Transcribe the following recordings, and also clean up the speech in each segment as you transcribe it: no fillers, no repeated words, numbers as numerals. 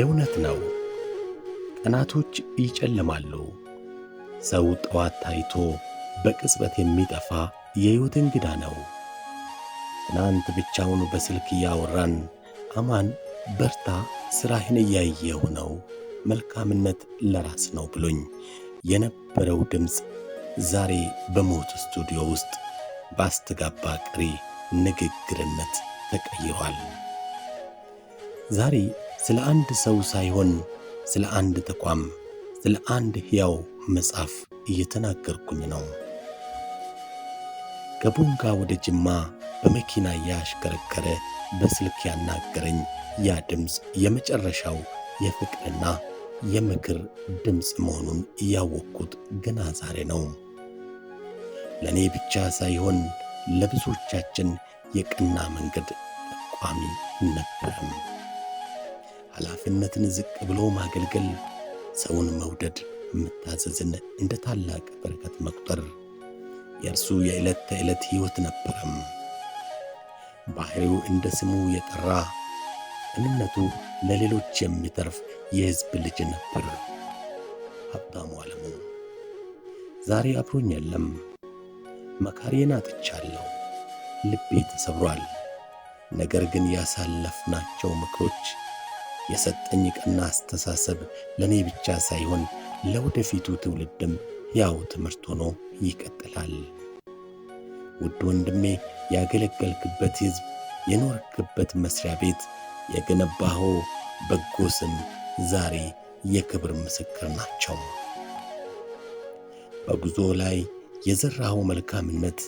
እውነት ነው። ቀናቶች ይጨልማሉ። ሰው ጠዋት ታይቶ በቅጽበት የሚጠፋ የሕይወት እንግዳ ነው። ትናንት ብቻውን በስልክ እያወራን አማን በርታ ሥራህን እያየሁ ነው፣ መልካምነት ለራስ ነው ብሎኝ የነበረው ድምፅ ዛሬ በሞት ስቱዲዮ ውስጥ ባስተጋባ ቀሪ ንግግርነት ተቀይሯል። ዛሬ ስለ አንድ ሰው ሳይሆን ስለ አንድ ተቋም፣ ስለ አንድ ሕያው መጽሐፍ እየተናገርኩኝ ነው። ከቦንጋ ወደ ጅማ በመኪና ያሽከረከረ በስልክ ያናገረኝ ያ ድምፅ የመጨረሻው የፍቅርና የምክር ድምፅ መሆኑን ያወቅኩት ገና ዛሬ ነው። ለእኔ ብቻ ሳይሆን ለብዙዎቻችን የቀና መንገድ ጠቋሚ ነበረም። ኃላፊነትን ዝቅ ብሎ ማገልገል፣ ሰውን መውደድ፣ መታዘዝን እንደ ታላቅ በረከት መቁጠር የእርሱ የዕለት ተዕለት ሕይወት ነበረም። ባሕሪው እንደ ስሙ የጠራ እምነቱ ለሌሎች የሚተርፍ የሕዝብ ልጅ ነበር። ሀብታሙ ዓለሙ ዛሬ አብሮኝ የለም። መካሪዬን አጥቻለሁ። ልቤ ተሰብሯል። ነገር ግን ያሳለፍናቸው ምክሮች፣ የሰጠኝ ቀና አስተሳሰብ ለእኔ ብቻ ሳይሆን ለወደፊቱ ትውልድም ያው ትምህርት ሆኖ ይቀጥላል። ውድ ወንድሜ፣ ያገለገልክበት ሕዝብ፣ የኖርክበት መስሪያ ቤት፣ የገነባኸው በጎ ስም ዛሬ የክብር ምስክር ናቸው። በጉዞ ላይ የዘራኸው መልካምነት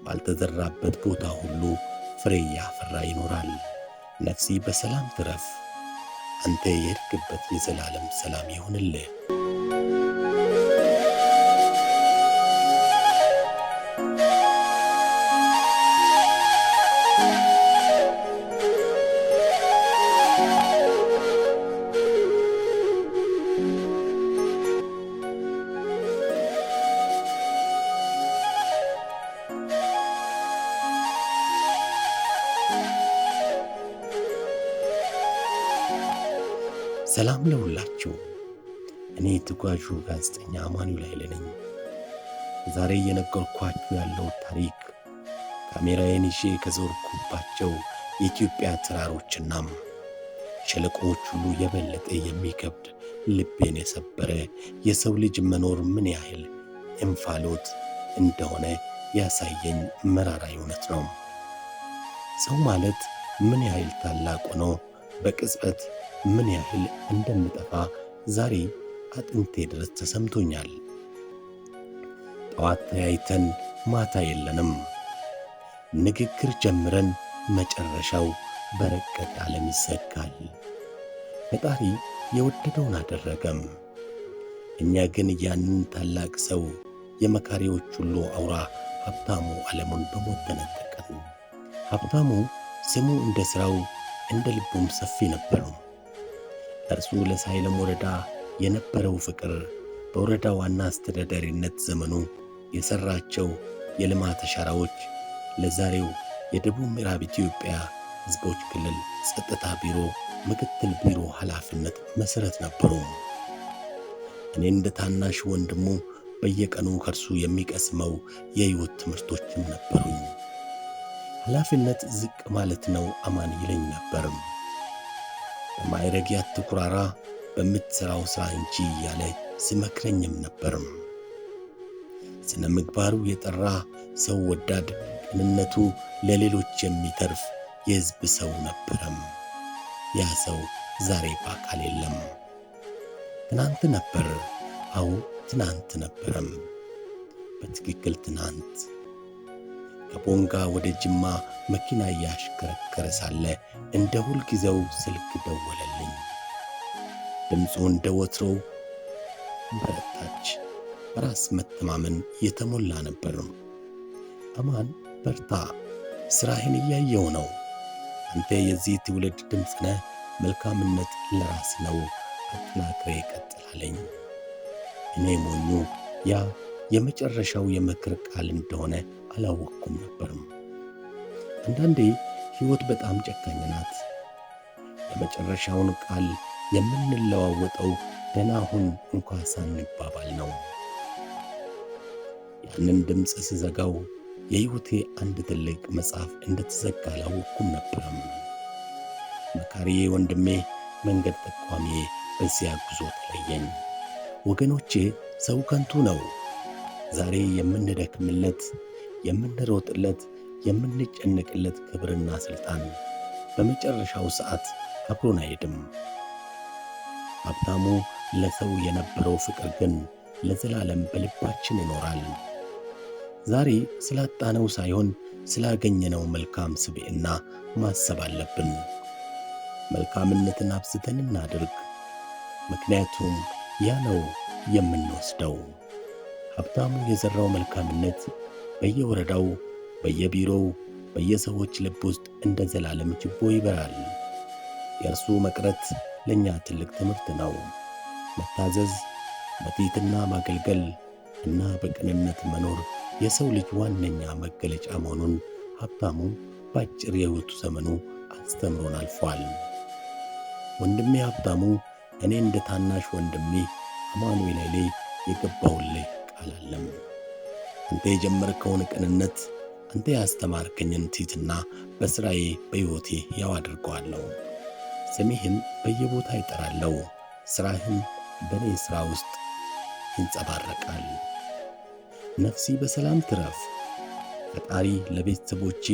ባልተዘራበት ቦታ ሁሉ ፍሬ ያፈራ ይኖራል። ነፍሲ በሰላም ትረፍ። አንተ የሄድክበት የዘላለም ሰላም ይሁንልህ። ሰላም ለሁላችሁ። እኔ ተጓዡ ጋዜጠኛ አማኑኤል ኃይሌ ነኝ። ዛሬ እየነገርኳችሁ ያለው ታሪክ ካሜራዬን ይዤ ከዞርኩባቸው የኢትዮጵያ ተራሮችና ሸለቆዎች ሁሉ የበለጠ የሚከብድ ልቤን የሰበረ የሰው ልጅ መኖር ምን ያህል እንፋሎት እንደሆነ ያሳየኝ መራራ እውነት ነው። ሰው ማለት ምን ያህል ታላቅ ሆኖ በቅጽበት ምን ያህል እንደምጠፋ ዛሬ አጥንቴ ድረስ ተሰምቶኛል። ጠዋት ተያይተን ማታ የለንም። ንግግር ጀምረን መጨረሻው በረቀቀ ዓለም ይዘጋል። ፈጣሪ የወደደውን አደረገም። እኛ ግን ያንን ታላቅ ሰው የመካሪዎች ሁሉ አውራ ሀብታሙ ዓለሙን በሞት ተነጠቀን። ሀብታሙ ስሙ እንደ ሥራው እንደ ልቡም ሰፊ ነበሩ። እርሱ ለሳይለም ወረዳ የነበረው ፍቅር፣ በወረዳ ዋና አስተዳዳሪነት ዘመኑ የሠራቸው የልማት አሻራዎች ለዛሬው የደቡብ ምዕራብ ኢትዮጵያ ሕዝቦች ክልል ጸጥታ ቢሮ ምክትል ቢሮ ኃላፊነት መሠረት ነበሩ። እኔ እንደ ታናሽ ወንድሙ በየቀኑ ከእርሱ የሚቀስመው የሕይወት ትምህርቶችም ነበሩኝ። ኃላፊነት ዝቅ ማለት ነው አማን ይለኝ ነበርም። በማዕረግ አትኩራራ፣ በምትሠራው ሥራ እንጂ እያለ ሲመክረኝም ነበርም። ስነ ምግባሩ የጠራ ሰው ወዳድ፣ ቅንነቱ ለሌሎች የሚተርፍ የሕዝብ ሰው ነበረም። ያ ሰው ዛሬ በአካል የለም። ትናንት ነበር። አዎ ትናንት ነበረም። በትክክል ትናንት ከቦንጋ ወደ ጅማ መኪና እያሽከረከረ ሳለ እንደ ሁልጊዜው ስልክ ደወለልኝ። ድምፁ እንደ ወትሮው በረታች፣ በራስ መተማመን የተሞላ ነበር። አማን በርታ፣ ሥራህን እያየው ነው። አንተ የዚህ ትውልድ ድምፅ ነህ። መልካምነት ለራስ ነው። አጠናክሬ ቀጥላለኝ። እኔ ሞኙ ያ የመጨረሻው የምክር ቃል እንደሆነ አላወቅኩም ነበርም። አንዳንዴ ሕይወት በጣም ጨካኝ ናት። የመጨረሻውን ቃል የምንለዋወጠው ደህና ሁን እንኳ ሳንባባል ነው። ያንን ድምፅ ስዘጋው የሕይወቴ አንድ ትልቅ መጽሐፍ እንደተዘጋ አላወቅኩም ነበርም። መካሪዬ ወንድሜ፣ መንገድ ጠቋሚዬ በዚያ ጉዞ ተለየኝ። ወገኖቼ፣ ሰው ከንቱ ነው። ዛሬ የምንደክምለት፣ የምንሮጥለት፣ የምንጨነቅለት ክብርና ሥልጣን በመጨረሻው ሰዓት አብሮን አይሄድም። ሀብታሙ ለሰው የነበረው ፍቅር ግን ለዘላለም በልባችን ይኖራል። ዛሬ ስላጣነው ሳይሆን ስላገኘነው መልካም ስብዕና ማሰብ አለብን። መልካምነትን አብዝተን እናድርግ፣ ምክንያቱም ያ ነው የምንወስደው። ሀብታሙ የዘራው መልካምነት በየወረዳው፣ በየቢሮው፣ በየሰዎች ልብ ውስጥ እንደ ዘላለም ችቦ ይበራል። የእርሱ መቅረት ለእኛ ትልቅ ትምህርት ነው። መታዘዝ፣ በትሕትና ማገልገል እና በቅንነት መኖር የሰው ልጅ ዋነኛ መገለጫ መሆኑን ሀብታሙ በአጭር የሕይወቱ ዘመኑ አስተምሮን አልፏል። ወንድሜ ሀብታሙ፣ እኔ እንደ ታናሽ ወንድሜ አማኑኤል ኃይሌ የገባሁልህ ቃል አለም። አንተ የጀመርከውን ቅንነት፣ አንተ ያስተማርከኝን ትሕትና በሥራዬ በሕይወቴ ያው አድርገዋለሁ። ስሜህን በየቦታ ይጠራለሁ። ሥራህን በእኔ ሥራ ውስጥ ይንጸባረቃል። ነፍሲ በሰላም ትረፍ። ፈጣሪ ለቤተሰቦቼ፣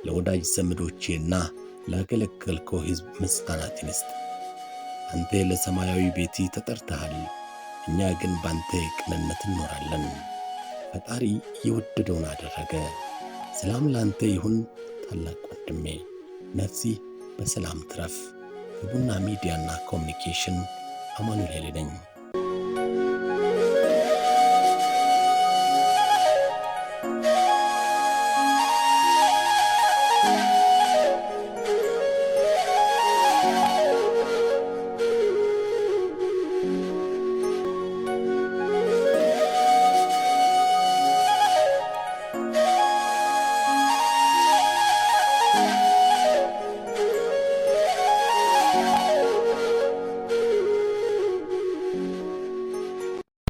ለወዳጅ ዘመዶቼና ላገለገልከው ሕዝብ ምስጋናትን ይስጥ። አንተ ለሰማያዊ ቤቲ ተጠርተሃል፣ እኛ ግን ባንተ ቅንነት እንኖራለን። ፈጣሪ የወደደውን አደረገ። ሰላም ላንተ ይሁን ታላቅ ወንድሜ። ነፍሲ በሰላም ትረፍ። ከቡና ሚዲያና ኮሚኒኬሽን አማኑኤል ኃይሌ ነኝ።